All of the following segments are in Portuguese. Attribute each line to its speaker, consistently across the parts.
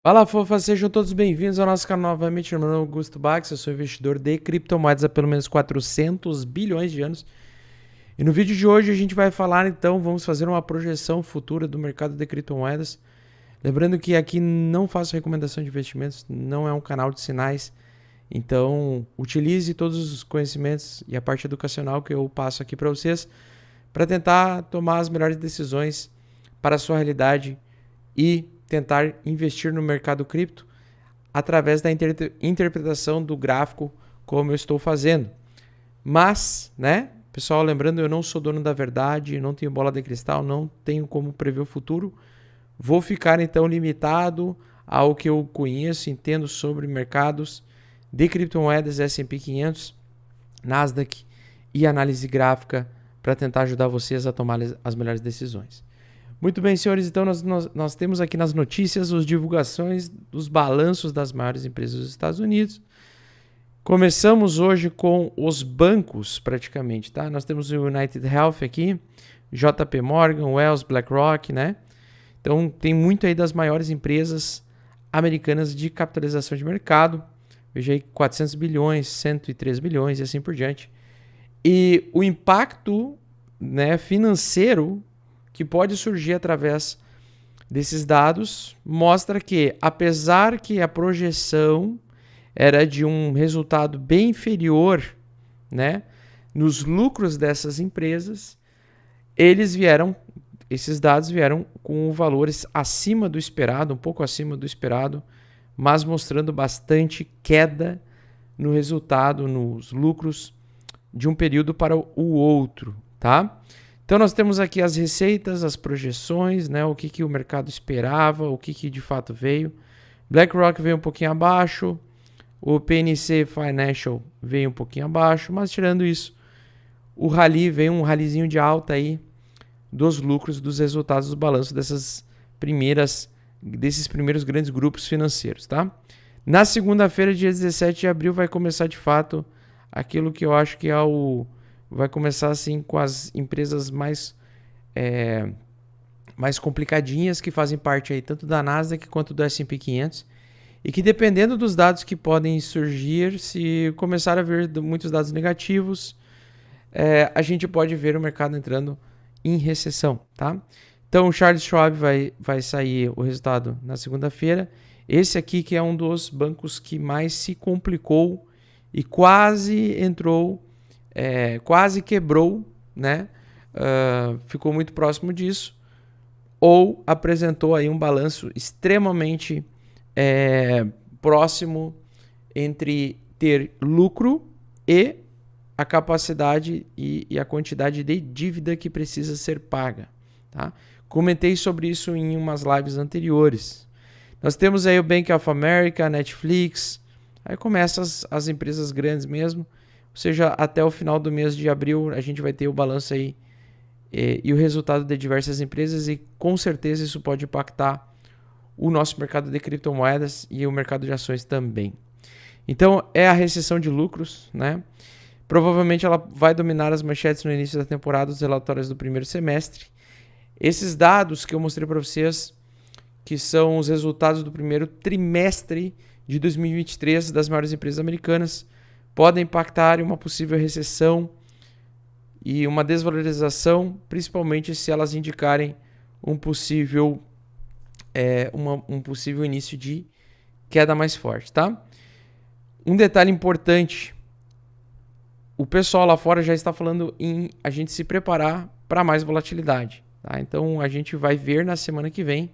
Speaker 1: Fala, fofa, sejam todos bem-vindos ao nosso canal novamente. Meu nome é Augusto Bax, eu sou investidor de criptomoedas há pelo menos 400 bilhões de anos. E no vídeo de hoje a gente vai falar, então, vamos fazer uma projeção futura do mercado de criptomoedas. Lembrando que aqui não faço recomendação de investimentos, não é um canal de sinais. Então, utilize todos os conhecimentos e a parte educacional que eu passo aqui para vocês para tentar tomar as melhores decisões para a sua realidade e tentar investir no mercado cripto através da interpretação do gráfico, como eu estou fazendo. Mas, né, pessoal, lembrando, eu não sou dono da verdade, não tenho bola de cristal, não tenho como prever o futuro. Vou ficar então limitado ao que eu conheço, entendo sobre mercados de criptomoedas, S&P 500, Nasdaq e análise gráfica para tentar ajudar vocês a tomar as melhores decisões. Muito bem, senhores, então nós temos aqui nas notícias as divulgações dos balanços das maiores empresas dos Estados Unidos. Começamos hoje com os bancos, praticamente, tá? Nós temos o United Health aqui, JP Morgan, Wells, BlackRock, né? Então tem muito aí das maiores empresas americanas de capitalização de mercado. Veja aí 400 bilhões, 103 bilhões e assim por diante. E o impacto, né, financeiro que pode surgir através desses dados mostra que, apesar que a projeção era de um resultado bem inferior, né, nos lucros dessas empresas, esses dados vieram com valores acima do esperado, um pouco acima do esperado, mas mostrando bastante queda no resultado, nos lucros de um período para o outro, tá? Então nós temos aqui as receitas, as projeções, né, o que o mercado esperava, o que de fato veio. BlackRock veio um pouquinho abaixo, o PNC Financial veio um pouquinho abaixo, mas tirando isso, o rally veio um rallyzinho de alta aí dos lucros, dos resultados do balanço desses primeiros grandes grupos financeiros, tá? Na segunda-feira, dia 17 de abril, vai começar de fato aquilo que eu acho que é vai começar assim com as empresas mais complicadinhas que fazem parte aí tanto da Nasdaq quanto do S&P 500 e que, dependendo dos dados que podem surgir, se começar a ver muitos dados negativos, a gente pode ver o mercado entrando em recessão, tá? Então o Charles Schwab vai sair o resultado na segunda-feira. Esse aqui que é um dos bancos que mais se complicou e quase entrou, quase quebrou, né? Ficou muito próximo disso, ou apresentou aí um balanço extremamente próximo entre ter lucro e a capacidade e a quantidade de dívida que precisa ser paga, tá? Comentei sobre isso em umas lives anteriores. Nós temos aí o Bank of America, a Netflix, aí começam as empresas grandes mesmo, ou seja, até o final do mês de abril a gente vai ter o balanço aí e o resultado de diversas empresas e com certeza isso pode impactar o nosso mercado de criptomoedas e o mercado de ações também. Então é a recessão de lucros, né? Provavelmente ela vai dominar as manchetes no início da temporada, os relatórios do primeiro semestre. Esses dados que eu mostrei para vocês, que são os resultados do primeiro trimestre de 2023 das maiores empresas americanas, podem impactar em uma possível recessão e uma desvalorização, principalmente se elas indicarem um possível início de queda mais forte, tá? Um detalhe importante, o pessoal lá fora já está falando em a gente se preparar para mais volatilidade, tá? Então a gente vai ver na semana que vem,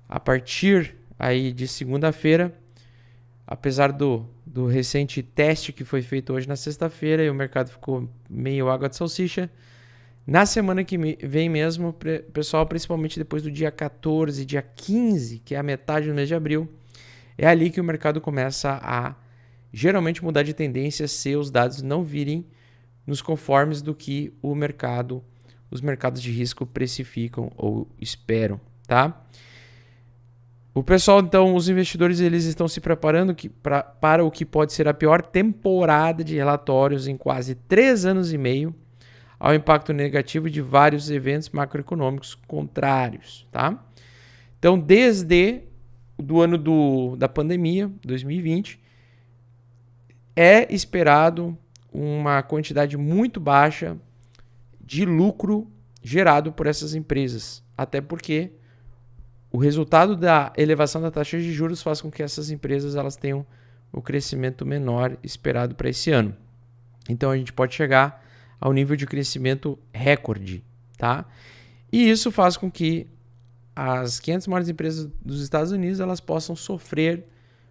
Speaker 1: a partir aí de segunda-feira, apesar do recente teste que foi feito hoje na sexta-feira e o mercado ficou meio água de salsicha, na semana que vem mesmo, pessoal, principalmente depois do dia 14, dia 15, que é a metade do mês de abril, é ali que o mercado começa a geralmente mudar de tendência se os dados não virem nos conformes do que os mercados de risco precificam ou esperam, tá? O pessoal, então, os investidores, eles estão se preparando para o que pode ser a pior temporada de relatórios em quase 3 anos e meio, ao impacto negativo de vários eventos macroeconômicos contrários, tá? Então, desde do ano da pandemia, 2020, é esperado uma quantidade muito baixa de lucro gerado por essas empresas. Até porque o resultado da elevação da taxa de juros faz com que essas empresas elas tenham o crescimento menor esperado para esse ano. Então a gente pode chegar ao nível de crescimento recorde, tá? E isso faz com que as 500 maiores empresas dos Estados Unidos elas possam sofrer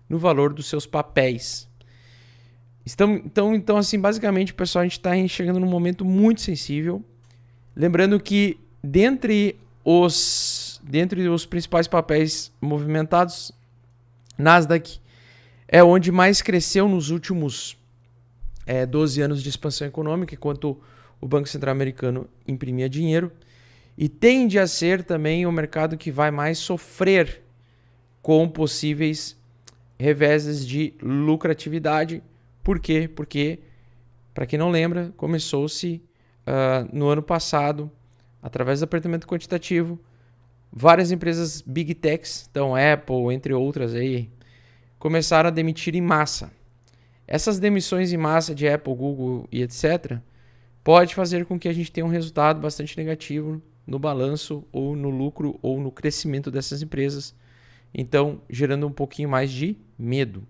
Speaker 1: no valor dos seus papéis. Então assim, basicamente, pessoal, a gente está chegando num momento muito sensível. Lembrando que dentre os principais papéis movimentados, Nasdaq é onde mais cresceu nos últimos 12 anos de expansão econômica, enquanto o Banco Central Americano imprimia dinheiro. E tende a ser também o mercado que vai mais sofrer com possíveis reveses de lucratividade. Por quê? Porque, para quem não lembra, começou-se no ano passado, através do apertamento quantitativo, várias empresas Big Techs, então Apple, entre outras, aí, começaram a demitir em massa. Essas demissões em massa de Apple, Google e etc. pode fazer com que a gente tenha um resultado bastante negativo no balanço ou no lucro ou no crescimento dessas empresas, então gerando um pouquinho mais de medo.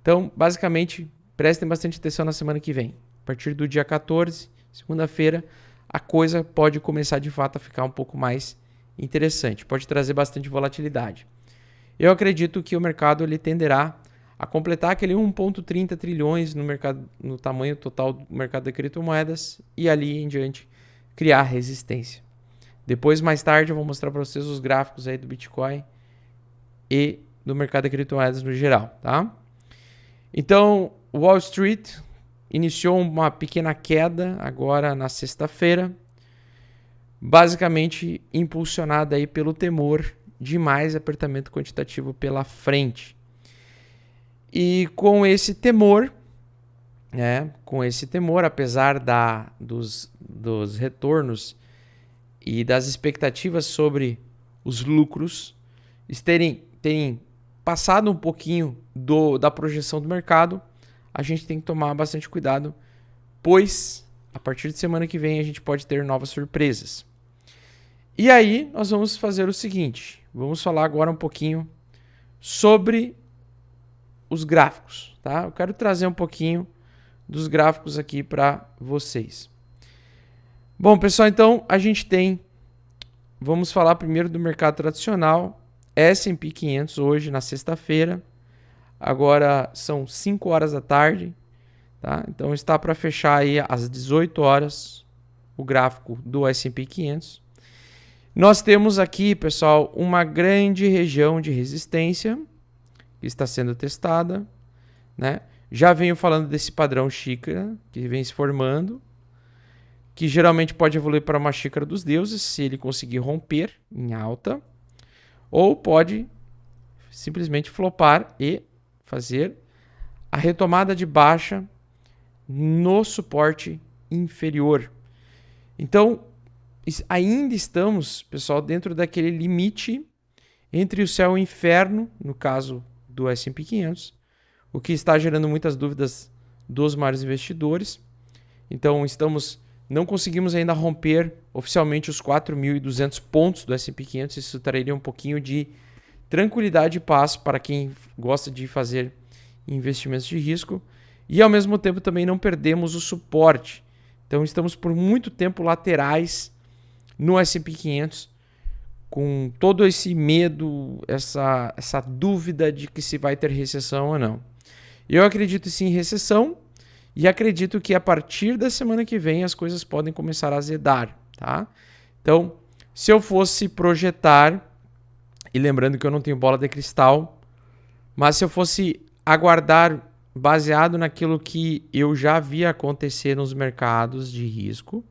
Speaker 1: Então, basicamente, prestem bastante atenção na semana que vem. A partir do dia 14, segunda-feira, a coisa pode começar de fato a ficar um pouco mais interessante, pode trazer bastante volatilidade. Eu acredito que o mercado ele tenderá a completar aquele 1,30 trilhões no mercado, no tamanho total do mercado de criptomoedas e ali em diante criar resistência. Depois, mais tarde, eu vou mostrar para vocês os gráficos aí do Bitcoin e do mercado de criptomoedas no geral, tá? Então, Wall Street iniciou uma pequena queda agora na sexta-feira, basicamente impulsionada aí pelo temor de mais apertamento quantitativo pela frente. E com esse temor, apesar dos retornos e das expectativas sobre os lucros terem passado um pouquinho da projeção do mercado, a gente tem que tomar bastante cuidado, pois a partir de semana que vem a gente pode ter novas surpresas. E aí nós vamos fazer o seguinte, vamos falar agora um pouquinho sobre os gráficos, tá? Eu quero trazer um pouquinho dos gráficos aqui para vocês. Bom, pessoal, então vamos falar primeiro do mercado tradicional, S&P 500 hoje na sexta-feira, agora são 5 horas da tarde, tá? Então está para fechar aí às 18 horas o gráfico do S&P 500. Nós temos aqui, pessoal, uma grande região de resistência que está sendo testada, né? Já venho falando desse padrão xícara que vem se formando, que geralmente pode evoluir para uma xícara dos deuses se ele conseguir romper em alta, ou pode simplesmente flopar e fazer a retomada de baixa no suporte inferior. Então, ainda estamos, pessoal, dentro daquele limite entre o céu e o inferno, no caso do S&P 500, o que está gerando muitas dúvidas dos maiores investidores. Então, não conseguimos ainda romper oficialmente os 4.200 pontos do S&P 500. Isso traria um pouquinho de tranquilidade e paz para quem gosta de fazer investimentos de risco. E, ao mesmo tempo, também não perdemos o suporte. Então, estamos por muito tempo laterais no S&P 500, com todo esse medo, essa dúvida de que se vai ter recessão ou não. Eu acredito sim em recessão e acredito que a partir da semana que vem as coisas podem começar a azedar, tá? Então, se eu fosse projetar, e lembrando que eu não tenho bola de cristal, mas se eu fosse aguardar baseado naquilo que eu já vi acontecer nos mercados de risco,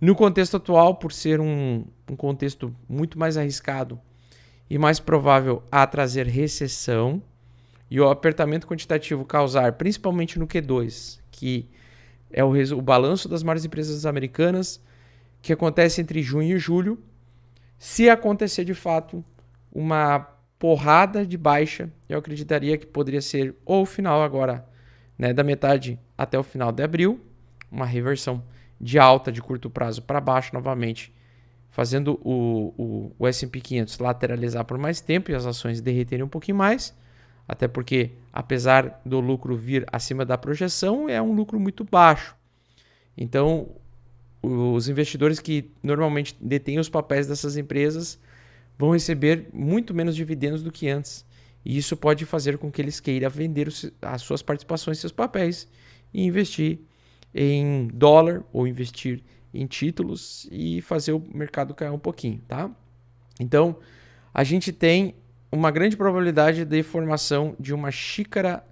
Speaker 1: no contexto atual, por ser um contexto muito mais arriscado e mais provável a trazer recessão e o apertamento quantitativo causar, principalmente no Q2, que é o balanço das maiores empresas americanas, que acontece entre junho e julho, se acontecer de fato uma porrada de baixa. Eu acreditaria que poderia ser ou o final agora, né, da metade até o final de abril, uma reversão de alta de curto prazo para baixo novamente, fazendo o S&P 500 lateralizar por mais tempo e as ações derreterem um pouquinho mais, até porque, apesar do lucro vir acima da projeção, é um lucro muito baixo. Então, os investidores que normalmente detêm os papéis dessas empresas vão receber muito menos dividendos do que antes. E isso pode fazer com que eles queiram vender as suas participações, seus papéis, e investir em dólar ou investir em títulos e fazer o mercado cair um pouquinho, tá? Então, a gente tem uma grande probabilidade de formação de uma xícara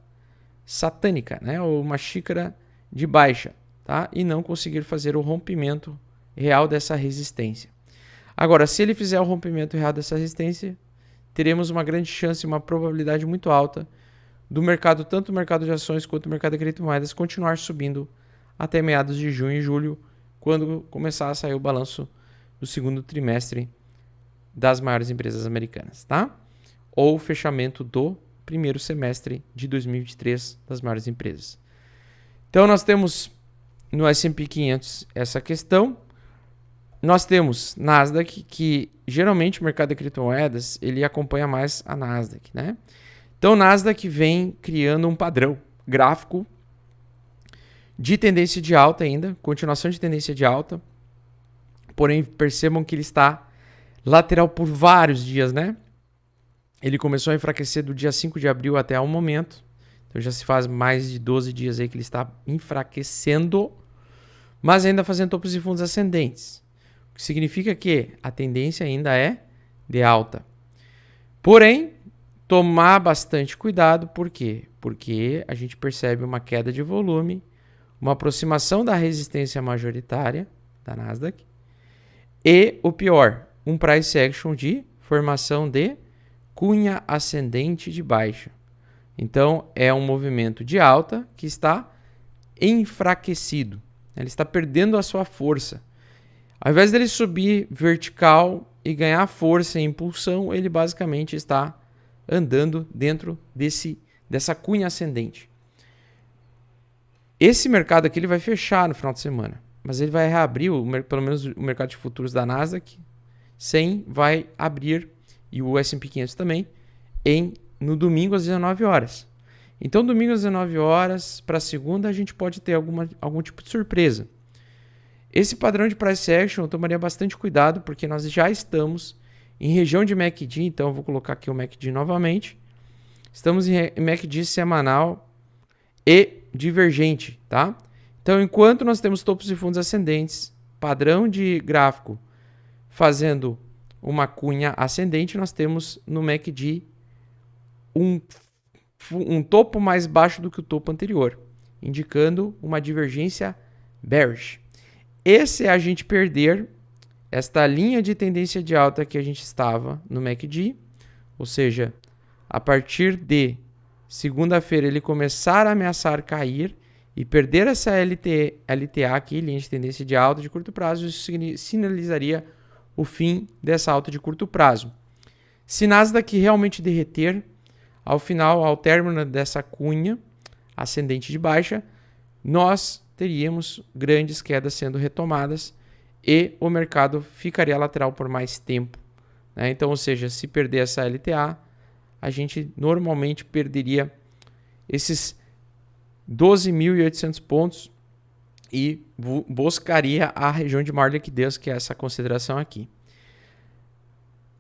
Speaker 1: satânica, né? Ou uma xícara de baixa, tá? E não conseguir fazer o rompimento real dessa resistência. Agora, se ele fizer o rompimento real dessa resistência, teremos uma grande chance, uma probabilidade muito alta do mercado, tanto o mercado de ações quanto o mercado de criptomoedas, continuar subindo até meados de junho e julho, quando começar a sair o balanço do segundo trimestre das maiores empresas americanas, tá? Ou o fechamento do primeiro semestre de 2023 das maiores empresas. Então, nós temos no S&P 500 essa questão. Nós temos Nasdaq, que geralmente o mercado de criptomoedas ele acompanha mais a Nasdaq, né? Então, o Nasdaq vem criando um padrão gráfico de tendência de alta ainda, continuação de tendência de alta, porém percebam que ele está lateral por vários dias, né? Ele começou a enfraquecer do dia 5 de abril até o momento, então já se faz mais de 12 dias aí que ele está enfraquecendo, mas ainda fazendo topos e fundos ascendentes, o que significa que a tendência ainda é de alta. Porém, tomar bastante cuidado, por quê? Porque a gente percebe uma queda de volume, uma aproximação da resistência majoritária da Nasdaq e, o pior, um price action de formação de cunha ascendente de baixa. Então, é um movimento de alta que está enfraquecido. Ele está perdendo a sua força. Ao invés dele subir vertical e ganhar força e impulsão, ele basicamente está andando dentro dessa cunha ascendente. Esse mercado aqui ele vai fechar no final de semana, mas ele vai reabrir, pelo menos o mercado de futuros da Nasdaq, vai abrir, e o S&P 500 também, no domingo às 19 horas. Então, domingo às 19 horas, para segunda, a gente pode ter algum tipo de surpresa. Esse padrão de price action eu tomaria bastante cuidado, porque nós já estamos em região de MACD, então eu vou colocar aqui o MACD novamente. Estamos em MACD semanal e divergente, tá? Então, enquanto nós temos topos e fundos ascendentes, padrão de gráfico fazendo uma cunha ascendente, nós temos no MACD um topo mais baixo do que o topo anterior, indicando uma divergência bearish. Esse é a gente perder esta linha de tendência de alta que a gente estava no MACD, ou seja, a partir de segunda-feira ele começar a ameaçar cair e perder essa LTA aqui, linha de tendência de alta de curto prazo, isso sinalizaria o fim dessa alta de curto prazo. Se Nasdaq realmente derreter, ao término dessa cunha ascendente de baixa, nós teríamos grandes quedas sendo retomadas e o mercado ficaria lateral por mais tempo, né? Então, ou seja, se perder essa LTA, a gente normalmente perderia esses 12.800 pontos e buscaria a região de maior liquidez, que é essa consideração aqui.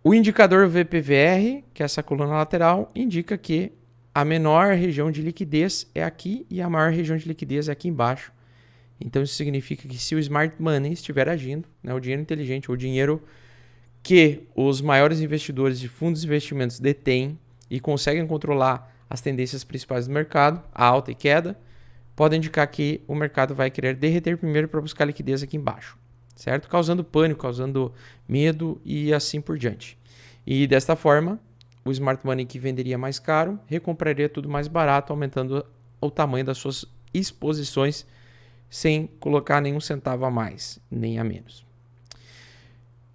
Speaker 1: O indicador VPVR, que é essa coluna lateral, indica que a menor região de liquidez é aqui e a maior região de liquidez é aqui embaixo. Então isso significa que se o Smart Money estiver agindo, né, o dinheiro inteligente, o dinheiro que os maiores investidores de fundos de investimentos detêm e conseguem controlar as tendências principais do mercado, a alta e queda, pode indicar que o mercado vai querer derreter primeiro para buscar liquidez aqui embaixo, certo? Causando pânico, causando medo e assim por diante. E desta forma, o Smart Money que venderia mais caro, recompraria tudo mais barato, aumentando o tamanho das suas exposições sem colocar nenhum centavo a mais, nem a menos.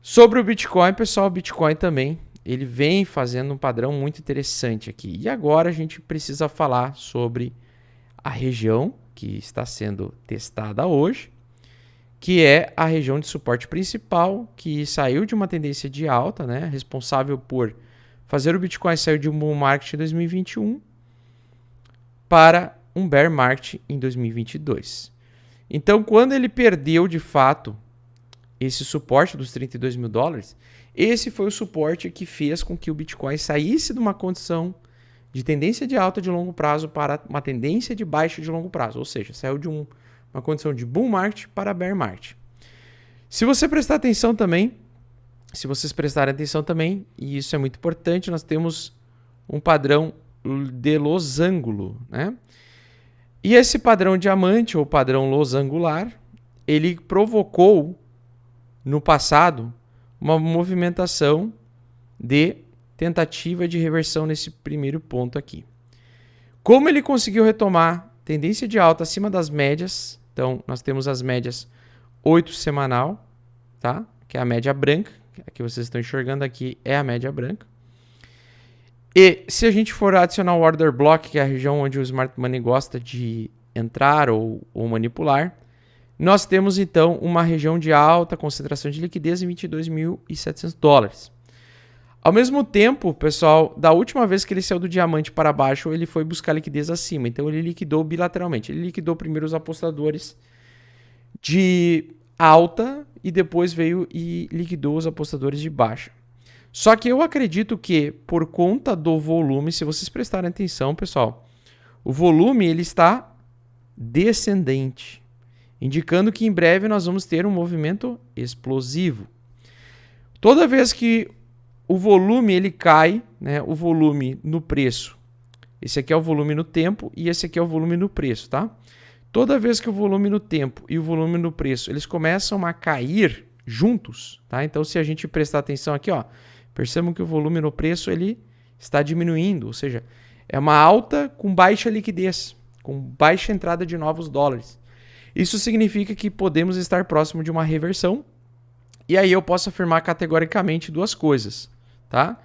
Speaker 1: Sobre o Bitcoin, pessoal, o Bitcoin também ele vem fazendo um padrão muito interessante aqui. E agora a gente precisa falar sobre a região que está sendo testada hoje, que é a região de suporte principal, que saiu de uma tendência de alta, né, responsável por fazer o Bitcoin sair de um bull market em 2021 para um bear market em 2022. Então, quando ele perdeu de fato esse suporte dos 32 mil dólares, esse foi o suporte que fez com que o Bitcoin saísse de uma condição de tendência de alta de longo prazo para uma tendência de baixa de longo prazo, ou seja, saiu de uma condição de bull market para bear market. Se você prestar atenção também, se vocês prestarem atenção também, e isso é muito importante, nós temos um padrão de losango, né? E esse padrão diamante ou padrão losangular, ele provocou no passado uma movimentação de tentativa de reversão nesse primeiro ponto aqui. Como ele conseguiu retomar tendência de alta acima das médias, então nós temos as médias 8 semanal, tá? Que é a média branca, que vocês estão enxergando aqui é a média branca. E se a gente for adicionar o order block, que é a região onde o Smart Money gosta de entrar ou manipular, nós temos então uma região de alta concentração de liquidez em 22.700 dólares. Ao mesmo tempo, pessoal, da última vez que ele saiu do diamante para baixo, ele foi buscar liquidez acima. Então ele liquidou bilateralmente. Ele liquidou primeiro os apostadores de alta e depois veio e liquidou os apostadores de baixa. Só que eu acredito que, por conta do volume, se vocês prestarem atenção, pessoal, o volume ele está descendente, indicando que em breve nós vamos ter um movimento explosivo. Toda vez que o volume ele cai, né, o volume no preço, esse aqui é o volume no tempo e esse aqui é o volume no preço, tá? Toda vez que o volume no tempo e o volume no preço, eles começam a cair juntos, tá? Então se a gente prestar atenção aqui, ó, percebam que o volume no preço ele está diminuindo, ou seja, é uma alta com baixa liquidez, com baixa entrada de novos dólares. Isso significa que podemos estar próximo de uma reversão. E aí eu posso afirmar categoricamente duas coisas, tá?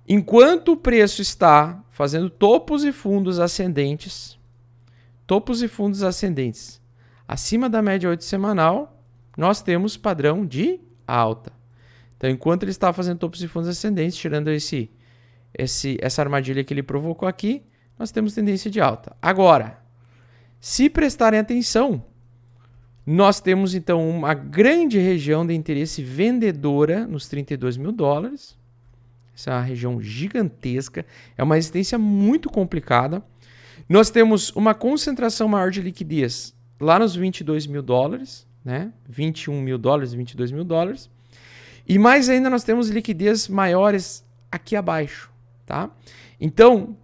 Speaker 1: Enquanto o preço está fazendo topos e fundos ascendentes, acima da média 8 semanal, nós temos padrão de alta. Então, enquanto ele está fazendo topos e fundos ascendentes, tirando essa armadilha que ele provocou aqui, nós temos tendência de alta. Agora, se prestarem atenção, nós temos então uma grande região de interesse vendedora nos 32 mil dólares. Essa é uma região gigantesca, é uma resistência muito complicada. Nós temos uma concentração maior de liquidez lá nos 22 mil dólares, né? 21 mil dólares, 22 mil dólares. E mais ainda nós temos liquidez maiores aqui abaixo, tá? Então,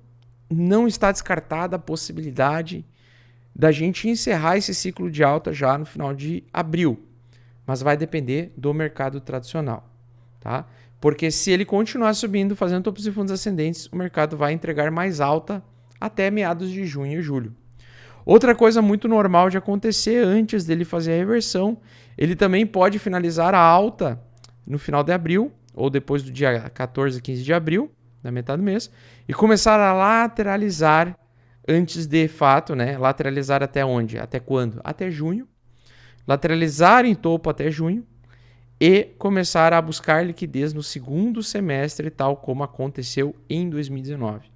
Speaker 1: não está descartada a possibilidade da gente encerrar esse ciclo de alta já no final de abril, mas vai depender do mercado tradicional, tá? Porque se ele continuar subindo, fazendo topos e fundos ascendentes, o mercado vai entregar mais alta até meados de junho e julho. Outra coisa muito normal de acontecer antes dele fazer a reversão, ele também pode finalizar a alta no final de abril, ou depois do dia 14, 15 de abril, da metade do mês, e começar a lateralizar antes de fato, né? Lateralizar até onde? Até quando? Até junho. Lateralizar em topo até junho e começar a buscar liquidez no segundo semestre, tal como aconteceu em 2019.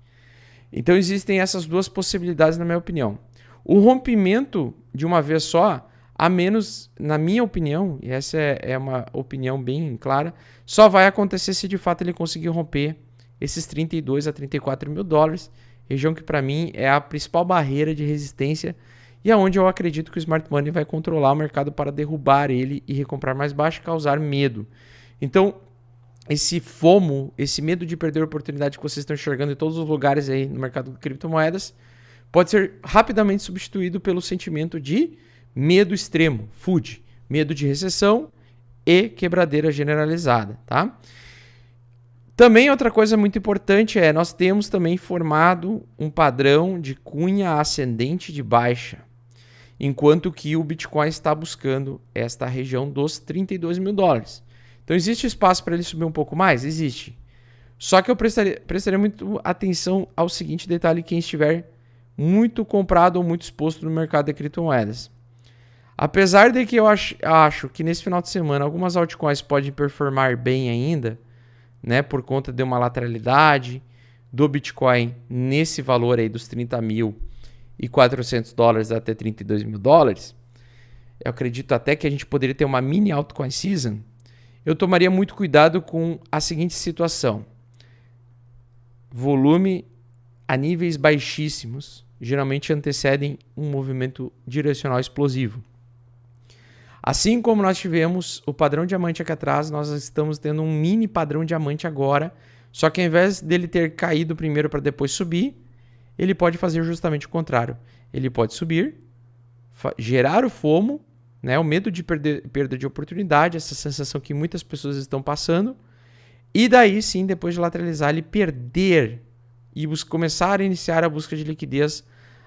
Speaker 1: Então existem essas duas possibilidades, na minha opinião. O rompimento de uma vez só, a menos, na minha opinião, e essa é uma opinião bem clara, só vai acontecer se de fato ele conseguir romper esses 32 a 34 mil dólares, região que para mim é a principal barreira de resistência e aonde eu acredito que o Smart Money vai controlar o mercado para derrubar ele e recomprar mais baixo e causar medo. Então, esse FOMO, esse medo de perder a oportunidade que vocês estão enxergando em todos os lugares aí no mercado de criptomoedas, pode ser rapidamente substituído pelo sentimento de medo extremo, FUD, medo de recessão e quebradeira generalizada, tá? Também outra coisa muito importante é nós temos também formado um padrão de cunha ascendente de baixa, enquanto que o Bitcoin está buscando esta região dos 32 mil dólares. Então existe espaço para ele subir um pouco mais? Existe. Só que eu prestaria muito atenção ao seguinte detalhe: quem estiver muito comprado ou muito exposto no mercado de criptomoedas. Apesar de que eu acho que nesse final de semana algumas altcoins podem performar bem ainda, né, por conta de uma lateralidade do Bitcoin nesse valor aí dos $30.400 até $32.000, eu acredito até que a gente poderia ter uma mini altcoin season. Eu tomaria muito cuidado com a seguinte situação: volume a níveis baixíssimos geralmente antecedem um movimento direcional explosivo. Assim como nós tivemos o padrão diamante aqui atrás, nós estamos tendo um mini padrão diamante agora, só que ao invés dele ter caído primeiro para depois subir, ele pode fazer justamente o contrário. Ele pode subir, gerar o FOMO, né, o medo de perda de oportunidade, essa sensação que muitas pessoas estão passando, e daí sim, depois de lateralizar, ele perder e começar a iniciar a busca de liquidez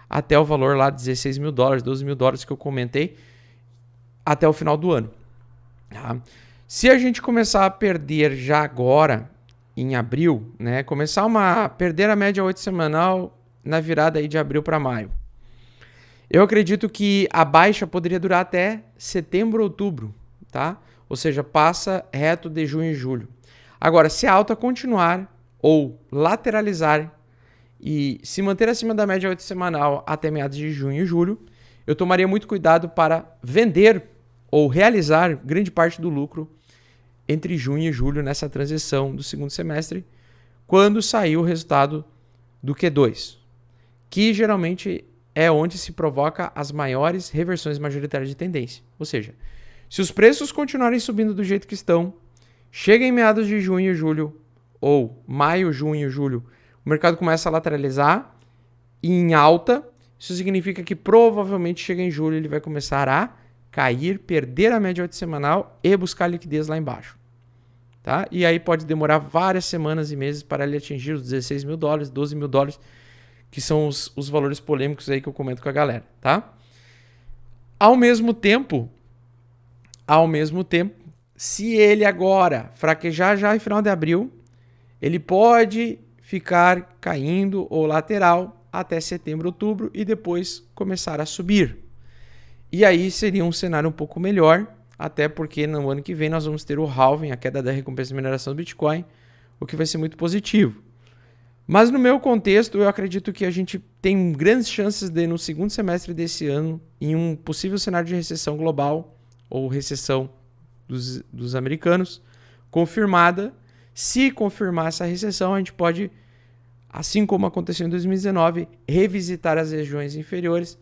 Speaker 1: até o valor lá de $16.000, $12.000 que eu comentei, até o final do ano. Tá? Se a gente começar a perder já agora, em abril, né, começar a perder a média 8 semanal na virada aí de abril para maio, eu acredito que a baixa poderia durar até setembro, outubro, tá? Ou seja, passa reto de junho e julho. Agora, se a alta continuar ou lateralizar e se manter acima da média 8 semanal até meados de junho e julho, eu tomaria muito cuidado para vender ou realizar grande parte do lucro entre junho e julho nessa transição do segundo semestre, quando sair o resultado do Q2, que geralmente é onde se provoca as maiores reversões majoritárias de tendência. Ou seja, se os preços continuarem subindo do jeito que estão, chega em meados de junho e julho, ou maio, junho e julho, o mercado começa a lateralizar em alta. Isso significa que provavelmente chega em julho ele vai começar a cair, perder a média 8 semanal e buscar liquidez lá embaixo. Tá? E aí pode demorar várias semanas e meses para ele atingir os $16.000, $12.000, que são os valores polêmicos aí que eu comento com a galera. Tá? Ao mesmo tempo, se ele agora fraquejar já em final de abril, ele pode ficar caindo ou lateral até setembro, outubro e depois começar a subir. E aí seria um cenário um pouco melhor, até porque no ano que vem nós vamos ter o halving, a queda da recompensa de mineração do Bitcoin, o que vai ser muito positivo. Mas no meu contexto, eu acredito que a gente tem grandes chances de, no segundo semestre desse ano, em um possível cenário de recessão global, ou recessão dos americanos, confirmada. Se confirmar essa recessão, a gente pode, assim como aconteceu em 2019, revisitar as regiões inferiores,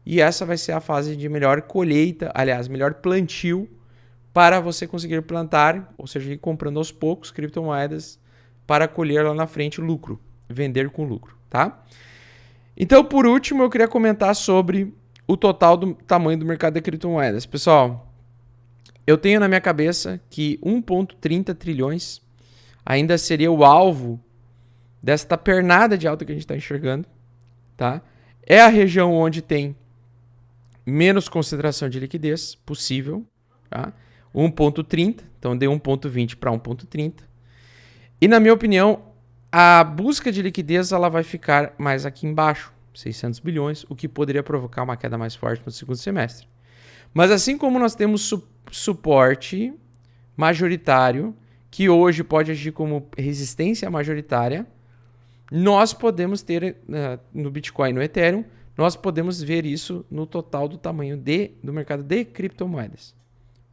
Speaker 1: e essa vai ser a fase de melhor colheita, aliás, melhor plantio, para você conseguir plantar, ou seja, ir comprando aos poucos criptomoedas para colher lá na frente lucro, vender com lucro, tá? Então, por último, eu queria comentar sobre o total do tamanho do mercado de criptomoedas. Pessoal, eu tenho na minha cabeça que 1,30 trilhões ainda seria o alvo desta pernada de alta que a gente está enxergando, tá? É a região onde tem menos concentração de liquidez possível, tá? 1,30, então de 1,20 para 1,30. E na minha opinião, a busca de liquidez ela vai ficar mais aqui embaixo, 600 bilhões, o que poderia provocar uma queda mais forte no segundo semestre. Mas assim como nós temos suporte majoritário, que hoje pode agir como resistência majoritária, nós podemos ter no Bitcoin e no Ethereum, nós podemos ver isso no total do tamanho do mercado de criptomoedas.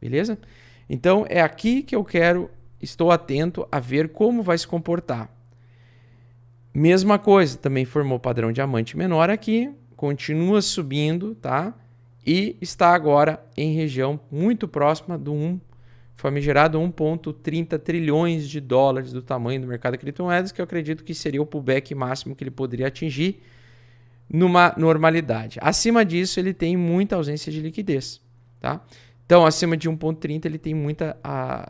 Speaker 1: Beleza? Então é aqui que eu estou atento a ver como vai se comportar. Mesma coisa, também formou padrão diamante menor aqui, continua subindo, tá? E está agora em região muito próxima do famigerado 1,30 trilhões de dólares do tamanho do mercado de criptomoedas, que eu acredito que seria o pullback máximo que ele poderia atingir numa normalidade. Acima disso, ele tem muita ausência de liquidez, tá? Então, acima de 1,30 ele tem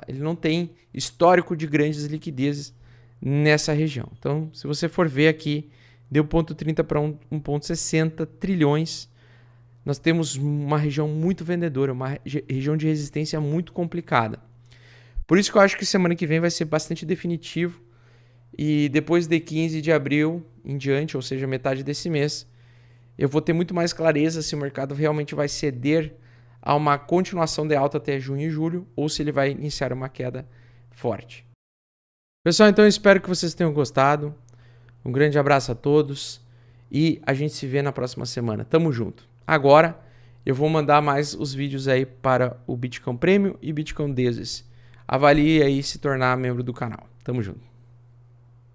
Speaker 1: ele não tem histórico de grandes liquidezes nessa região. Então, se você for ver aqui, deu 1,30 para 1,60 trilhões. Nós temos uma região muito vendedora, uma região de resistência muito complicada. Por isso que eu acho que semana que vem vai ser bastante definitivo E depois de 15 de abril em diante, ou seja, metade desse mês, eu vou ter muito mais clareza se o mercado realmente vai ceder a uma continuação de alta até junho e julho ou se ele vai iniciar uma queda forte. Pessoal, então eu espero que vocês tenham gostado. Um grande abraço a todos e a gente se vê na próxima semana. Tamo junto. Agora eu vou mandar mais os vídeos aí para o Bitcoin Premium e Bitcoin Desses. Avalie aí se tornar membro do canal. Tamo junto.